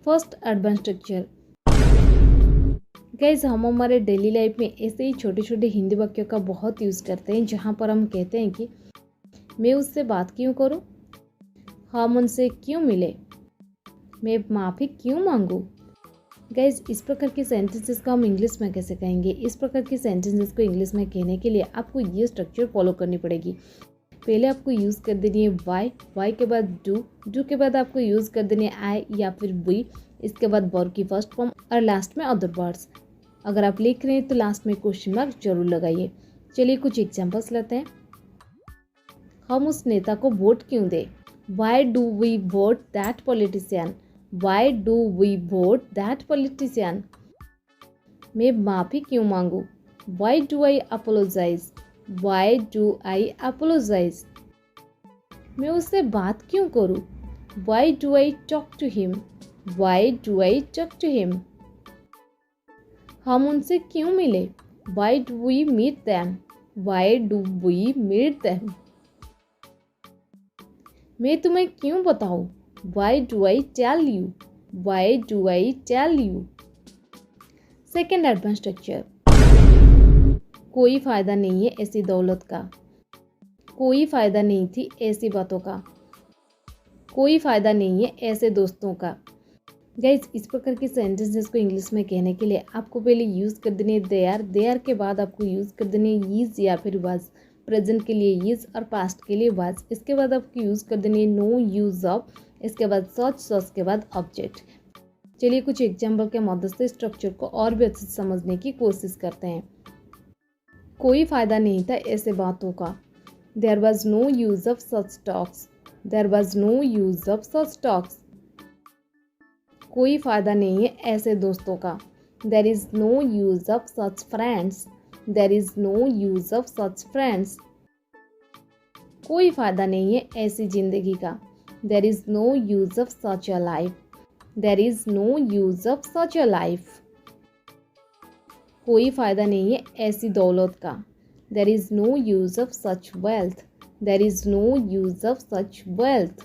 First advance structure. Guys, हम हमारे daily life में ऐसे ही छोटे छोटे हिंदी वाक्यों का बहुत यूज़ करते हैं, जहाँ पर हम कहते हैं कि मैं उससे बात क्यों करूं, हम उनसे क्यों मिले, मैं माफ़ी क्यों मांगूं। गाइस, इस प्रकार के सेंटेंसेस को हम इंग्लिश में कैसे कहेंगे। इस प्रकार के सेंटेंसेस को इंग्लिश में कहने के लिए आपको ये स्ट्रक्चर फॉलो करनी पड़ेगी। पहले आपको यूज़ कर देनी है वाई के बाद डू के बाद आपको यूज़ कर देनी है आई या फिर वी, इसके बाद वर्ब की फर्स्ट फॉर्म और लास्ट में अदर वर्ड्स। अगर आप लिख रहे हैं तो लास्ट में क्वेश्चन मार्क जरूर लगाइए। चलिए कुछ एग्जांपल्स लेते हैं। हम उस नेता को वोट क्यों दें? Why do we vote that politician? Why do we vote that politician? मैं माफ़ी क्यों मांगूं? Why do I apologize? Why do I apologize? मैं उससे बात क्यों करूं? Why do I talk to him? Why do I talk to him? हम उनसे क्यों मिले? Why do we meet them? Why do we meet them? मैं तुम्हें क्यों बताऊं? Why do I tell you? Why do I tell you? Second advance structure. कोई फायदा नहीं है ऐसी दौलत का, कोई फायदा नहीं थी ऐसी बातों का, कोई फायदा नहीं है ऐसे दोस्तों का। गाइज, इस प्रकार के सेंटेंसेस को इंग्लिश में कहने के लिए आपको पहले यूज़ कर देने देयर के बाद आपको यूज़ कर देने ईज या फिर वाज। प्रेजेंट के लिए ईज और पास्ट के लिए वाज। इसके बाद आपको यूज़ कर देने नो यूज ऑफ, इसके बाद सच के बाद ऑब्जेक्ट। चलिए कुछ एग्जाम्पल के मदद से स्ट्रक्चर को और भी अच्छे से समझने की कोशिश करते हैं। कोई फायदा नहीं था ऐसे बातों का। There was no use of such talks. There was no use of such talks. कोई फायदा नहीं है ऐसे दोस्तों का। There is no use of such friends. There is no use of such friends. कोई फायदा नहीं है ऐसी जिंदगी का। There is no use of such a life. There is no use of such a life. कोई फायदा नहीं है ऐसी दौलत का। There is no use of such wealth. There is no use of such wealth.